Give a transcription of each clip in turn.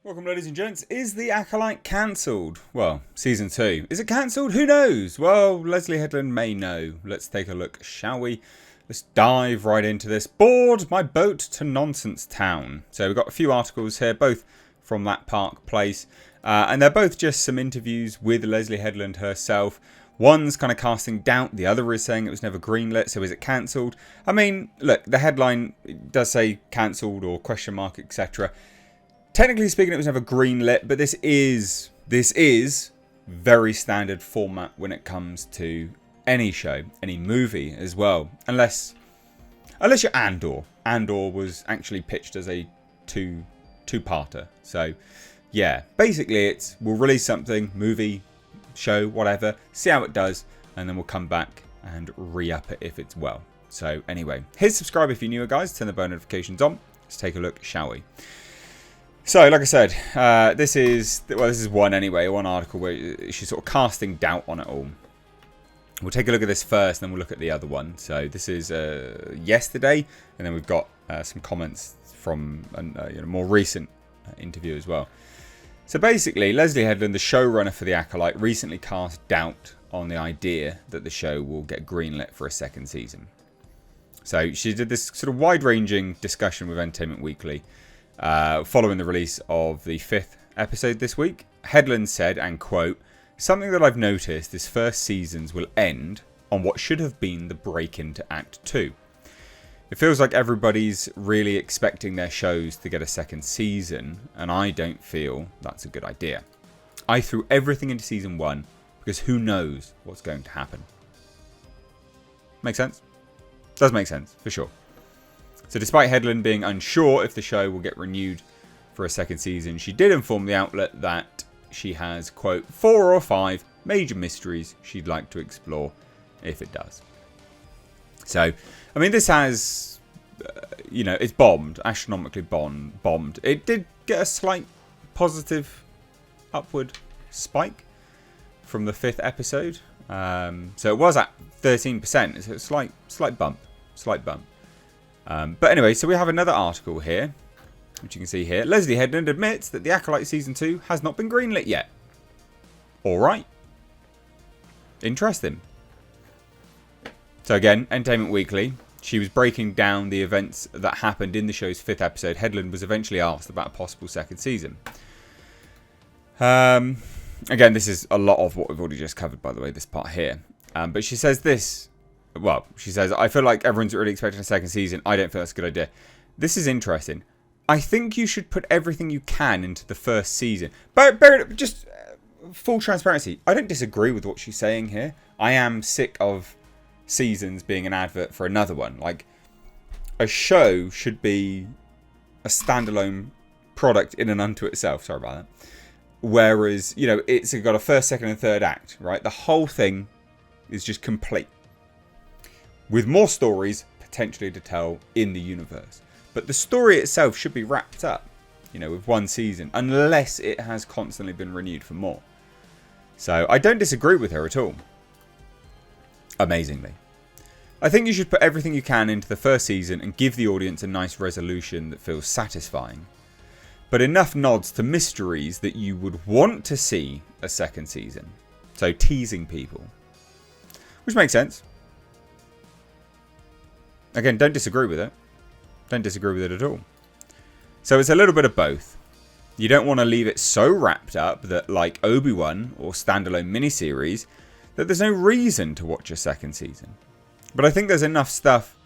Welcome, ladies and gents. Is the Acolyte cancelled? Well, season 2. Is it cancelled? Who knows? Well, Leslie Headland may know. Let's take a look, shall we? Let's dive right into this. Board my boat to Nonsense Town. So we've got a few articles here, both from that park place. And they're both just some interviews with Leslie Headland herself. One's kind of casting doubt. The other is saying it was never greenlit. So is it cancelled? I mean, look, the headline does say cancelled or question mark, etc. Technically speaking, it was never greenlit, but this is very standard format when it comes to any show, any movie as well. Unless you're Andor. Andor was actually pitched as a two-parter. So, yeah, basically it's we'll release something, movie, show, whatever, see how it does, and then we'll come back and re-up it if it's well. So, anyway, hit subscribe if you're newer, guys. Turn the bell notifications on. Let's take a look, shall we? So, like I said, this is one anyway, one article where she's sort of casting doubt on it all. We'll take a look at this first, and then we'll look at the other one. So, this is yesterday, and then we've got some comments from a more recent interview as well. So, basically, Leslie Headland, the showrunner for The Acolyte, recently cast doubt on the idea that the show will get greenlit for a second season. So, she did this sort of wide-ranging discussion with Entertainment Weekly. Following the release of the 5th episode this week, Headland said, and quote, "Something that I've noticed is first seasons will end on what should have been the break into Act 2. It feels like everybody's really expecting their shows to get a second season, and I don't feel that's a good idea. I threw everything into season 1 because who knows what's going to happen." Make sense? Does make sense, for sure. So despite Headland being unsure if the show will get renewed for a second season, she did inform the outlet that she has, quote, 4 or 5 major mysteries she'd like to explore if it does. So, I mean, this has, it's bombed, astronomically bombed. It did get a slight positive upward spike from the 5th episode. So it was at 13%. It's a slight bump. But anyway, so we have another article here, which you can see here. Leslie Headland admits that The Acolyte Season 2 has not been greenlit yet. Alright. Interesting. So again, Entertainment Weekly. She was breaking down the events that happened in the show's 5th episode. Headland was eventually asked about a possible second season. Again, this is a lot of what we've already just covered, by the way, this part here. But she says this. Well, she says, "I feel like everyone's really expecting a second season. I don't feel that's a good idea." This is interesting. I think you should put everything you can into the first season. But just full transparency, I don't disagree with what she's saying here. I am sick of seasons being an advert for another one. Like, a show should be a standalone product in and unto itself. Sorry about that. Whereas, it's got a first, second, and third act, right? The whole thing is just complete, with more stories potentially to tell in the universe. But the story itself should be wrapped up, with one season, unless it has constantly been renewed for more. So I don't disagree with her at all. Amazingly. I think you should put everything you can into the first season and give the audience a nice resolution that feels satisfying. But enough nods to mysteries that you would want to see a second season. So teasing people. Which makes sense. Again, don't disagree with it. Don't disagree with it at all. So it's a little bit of both. You don't want to leave it so wrapped up that, like Obi-Wan or standalone miniseries, that there's no reason to watch a second season. But I think there's enough stuff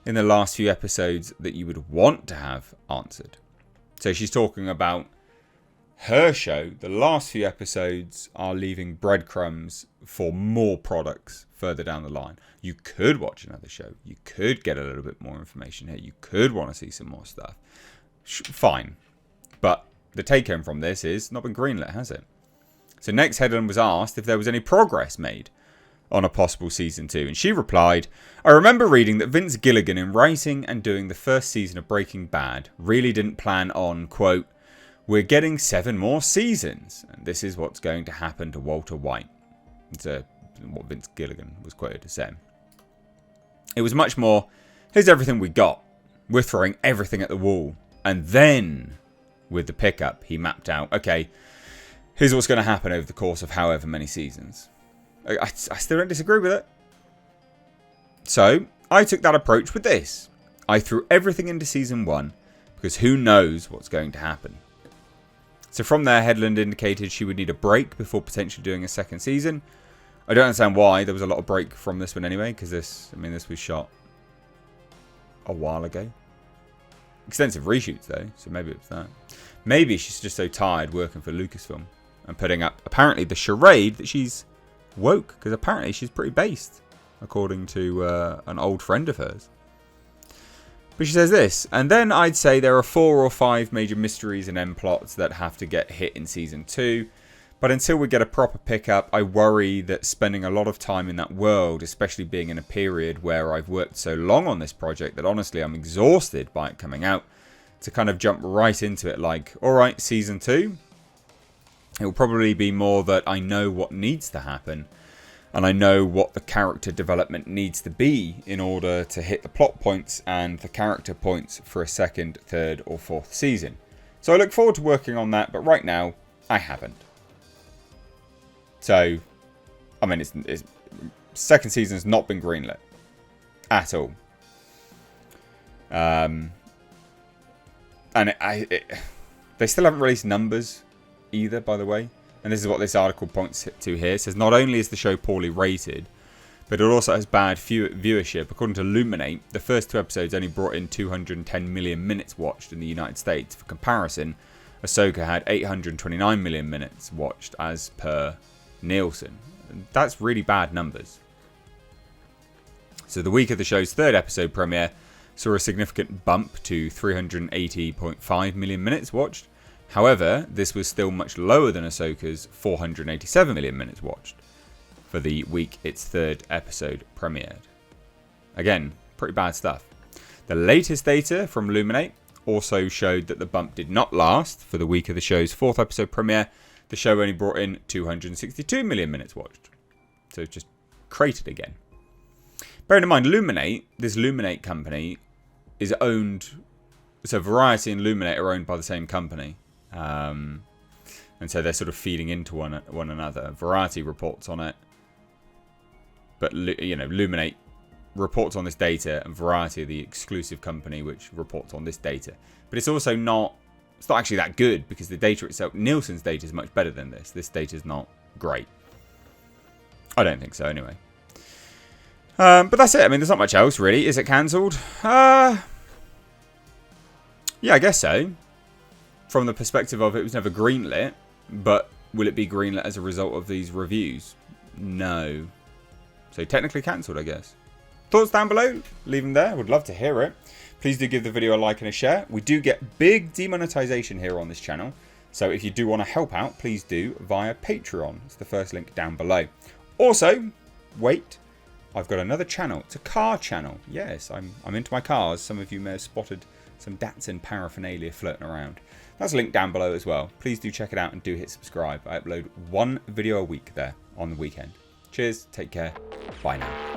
in the last few episodes that you would want to have answered. So she's talking about her show. The last few episodes are leaving breadcrumbs for more products further down the line. You could watch another show. You could get a little bit more information here. You could want to see some more stuff. Fine. But the take home from this is not been greenlit, has it? So next, Headland was asked if there was any progress made on a possible season 2. And she replied, "I remember reading that Vince Gilligan, in writing and doing the first season of Breaking Bad, really didn't plan on, quote, 'We're getting 7 more seasons, and this is what's going to happen to Walter White.'" It's what Vince Gilligan was quoted as saying. It was much more, "Here's everything we got. We're throwing everything at the wall. And then with the pickup. He mapped out, okay, here's what's going to happen over the course of however many seasons. I still don't disagree with it. So, I took that approach with this. I threw everything into Season 1, because who knows what's going to happen. So from there, Headland indicated she would need a break before potentially doing a second season. I don't understand why. There was a lot of break from this one anyway, because this was shot a while ago. Extensive reshoots though, so maybe it was that. Maybe she's just so tired working for Lucasfilm and putting up, apparently, the charade that she's woke, because apparently she's pretty based, according to an old friend of hers. But she says this, and then I'd say there are 4 or 5 major mysteries and end plots that have to get hit in Season 2. But until we get a proper pickup, I worry that spending a lot of time in that world, especially being in a period where I've worked so long on this project that honestly I'm exhausted by it coming out, to kind of jump right into it like, alright, Season 2, it will probably be more that I know what needs to happen. And I know what the character development needs to be in order to hit the plot points and the character points for a second, third or fourth season. So I look forward to working on that, but right now, I haven't. So, I mean, it's second season's not been greenlit. At all. And they still haven't released numbers either, by the way. And this is what this article points to here. It says, not only is the show poorly rated, but it also has bad viewership. According to Luminate, the first 2 episodes only brought in 210 million minutes watched in the United States. For comparison, Ahsoka had 829 million minutes watched as per Nielsen. That's really bad numbers. So the week of the show's 3rd episode premiere saw a significant bump to 380.5 million minutes watched. However, this was still much lower than Ahsoka's 487 million minutes watched for the week its 3rd episode premiered. Again, pretty bad stuff. The latest data from Luminate also showed that the bump did not last. For the week of the show's 4th episode premiere, the show only brought in 262 million minutes watched. So it's just cratered again. Bearing in mind, this Luminate company is owned... So Variety and Luminate are owned by the same company. And so they're sort of feeding into one another. Variety reports on it, but Luminate reports on this data, and Variety are the exclusive company which reports on this data. But it's also not. It's not actually that good, because the data itself, Nielsen's data, is much better than this. This data is not great. I don't think so, anyway. But that's it. I mean, there's not much else really. Is it cancelled? Yeah, I guess so. From the perspective of it was never greenlit, but will it be greenlit as a result of these reviews? No. So technically cancelled, I guess. Thoughts down below? Leave them there. Would love to hear it. Please do give the video a like and a share. We do get big demonetization here on this channel. So if you do want to help out, please do via Patreon. It's the first link down below. Also, wait. I've got another channel. It's a car channel. Yes, I'm into my cars. Some of you may have spotted some Datsun paraphernalia floating around. That's linked down below as well. Please do check it out and do hit subscribe. I upload 1 video a week there on the weekend. Cheers, take care, bye now.